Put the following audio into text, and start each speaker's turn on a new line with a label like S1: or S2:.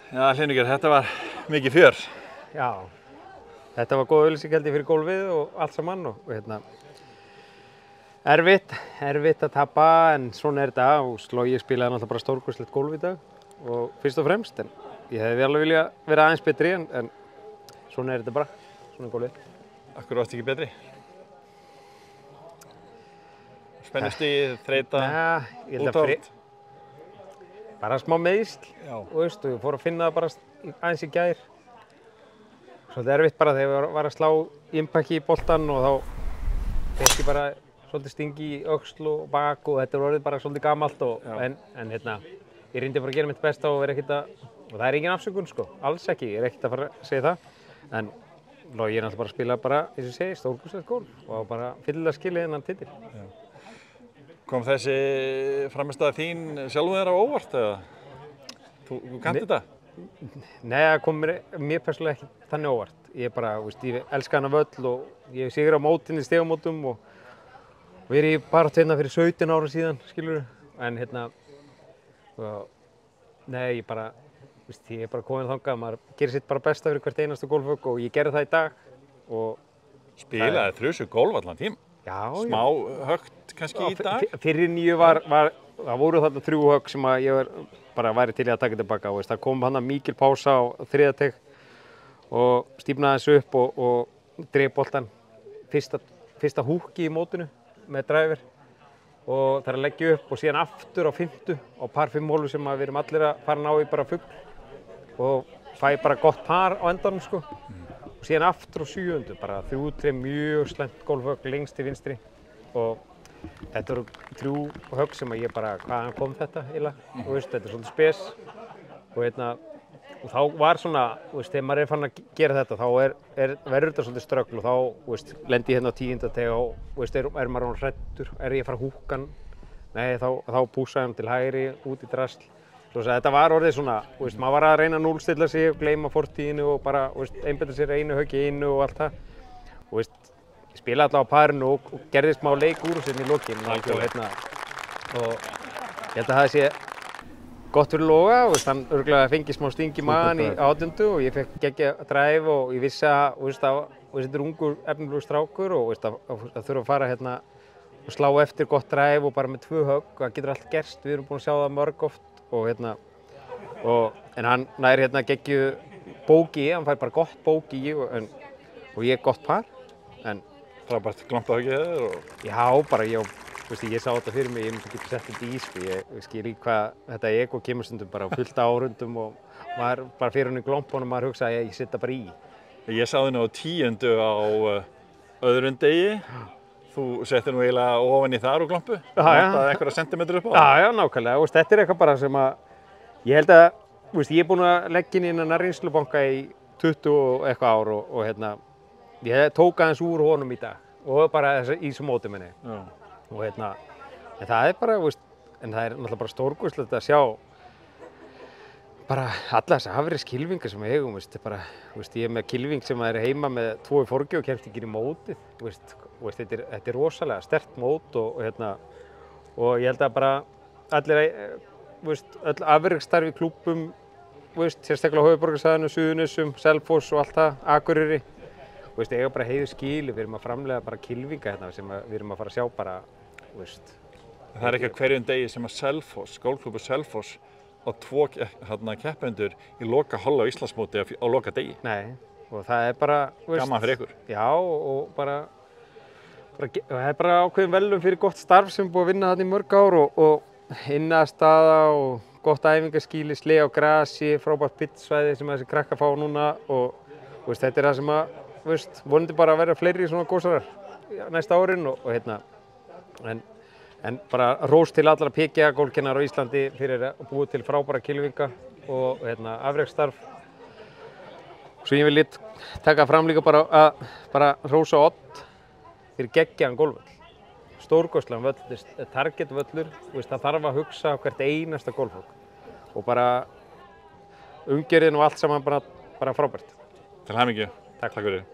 S1: Já, Hlynur, þetta var mikið fjör.
S2: Já, þetta var góð auglýsing held ég fyrir gólfið og allt saman og erfitt að tapa en svona þetta og Logi spilaði náttúrulega bara stórkostlegt gólf í dag og fyrst og fremst en ég hefði vel viljað vera aðeins betri en svona þetta bara, svona gólfið.
S1: Akkur varst ekki betri? Spennustigið, þreyta, úthátt?
S2: Bara smá meiðsl og ég fór að finna það bara aðeins í gær. Svolítið erfitt bara þegar ég var að slá impaki í boltann og þá fekk ég bara svolítið stingi í öxl og bak og þetta var orðið bara svolítið gamalt en ég reyndi bara að gera mitt besta og vera ekkert og það er engin afsökun sko, alls ekki, ég er ekkert að fara að segja það en Logi er náttúrulega bara að spila bara, eins og ég segi, stórkostlegt gólf og bara fyllilega skilið þennan titil.
S1: Kom þessi frammistaða þín sjálfum þér á óvart eða? Þú kannt þetta?
S2: Nei, það kom mér persónulega ekki þannig óvart. Ég bara, ég elska hana völl og ég sigur á mótinni í stigamótum og verið í baráttu hérna fyrir 17 árum síðan, skilurðu. En nei, ég er bara komin þangað, maður gerir sitt bara besta fyrir hvert einasta gólfhögg og ég gerði það í dag og
S1: spilaði þrjusu gólf allan tíma?
S2: Já.
S1: Smá högt kannski í dag?
S2: Fyrir nýju það voru þarna 3 högg sem að ég bara væri til í að taka tilbaka. Það kom hann mikil pása á þriðja teg og stífnaði þessu upp og dreif boltann fyrsta húkki í mótinu með driver og það að leggja upp og síðan aftur á 5. á par 5 hólu sem við erum allir að fara að ná í bara fugl og fæ bara gott par á endanum sko. Og síðan aftur á 7. bara 3 mjög slæmt gólfhögg lengst til vinstri og þetta eru 3 högg sem að ég bara, hvaðan kom þetta eiginlega? Þetta er svolítið spes og þá var svona, þegar maður er fann að gera þetta þá verður þetta svolítið ströggl og þá lendi ég hérna á 10. teg og er maður hræddur, er ég að fara húkan? Nei, þá púsaði hann til hægri, út í drasl. Þetta var orðið svona, maður var að reyna að núllstilla sig og gleyma fortíðinu og bara einbeita sér einu höggi í einu og allt það. Ég spilaði alltaf á parinu og gerði smá leik úr þessu í lokin og ég held að það sé gott fyrir Loga og hann örugglega fengi smá sting í magann í 8. og ég fekk geggja drive og ég vissi að þetta er ungur efnilegur strákur og að þurfa að fara og slá eftir gott drive og bara með 2 högg, það getur allt gerst, við erum búin að sjá það mörg oft en hann nær geggju bóki, hann fær bara gott bóki og ég gott par en
S1: frábært glampaði ekki þér?
S2: Já, bara ég sá þetta fyrir mig, ég myndi ekki sett þetta í ég skil í hvað þetta ego kemur stundum bara á fullt árundum og maður bara fyrir hann í glompunum og maður hugsa að ég setja bara í.
S1: Ég sá þig nú á 10. á öðrum degi. Þú settir nú eiginlega ofan í þar og glompu? Vantaði einhverja sentimetrar upp á það? Já, nákvæmlega. Þetta er eitthvað bara sem að
S2: ég held að ég er búinn að leggja inn innan reynslubanka í 20 og eitthvað ár og ég tók aðeins úr honum í dag og bara í þessu móti minni. Og en það er bara, en það er náttúrulega bara stórkostlegt að sjá bara alla þessa afreksskylfingar sem við eigum, ég er með kylfing sem er heima með 2 í forgi og kemst ekki í mótið, þetta er rosalega sterkt mót og ég held að bara allir, öll afreksstarf í klúbbum, sérstaklega á höfuðborgarsvæðinu, Suðurnesjum, Selfoss og allt það, Akureyri, eiga bara heiður skili, við erum að framleiða bara kylfinga sem við erum að fara að sjá bara,
S1: Það er ekki á hverjum degi sem að Selfoss, gólfklúbbur Selfoss á 2 keppendur í loka holla á Íslandsmóti á loka degi.
S2: Nei, og það er bara,
S1: gaman fyrir ykkur.
S2: Já, og bara það er bara ákveðin velum fyrir gott starf sem er búið að vinna þarna í mörg ár og innastaða og gott æfingaskýli, sleði á grasi, frábært pittsvæði sem þessi krakkar fá núna og þetta er það sem að vonandi bara að vera fleiri svona gósarar næsta árin en bara rós til allra PGA-gólfkennarar á Íslandi fyrir að búa til frábæra kylfinga og afreksstarf. Svo ég vil taka fram líka bara að rósa Odd fyrir geggjaðan gólfvöll. Stórkostlegan völl, target völlur, það þarf að hugsa hvert einasta gólfhögg og bara umgjörðin og allt saman bara frábært.
S1: Til hamingju. Takk fyrir.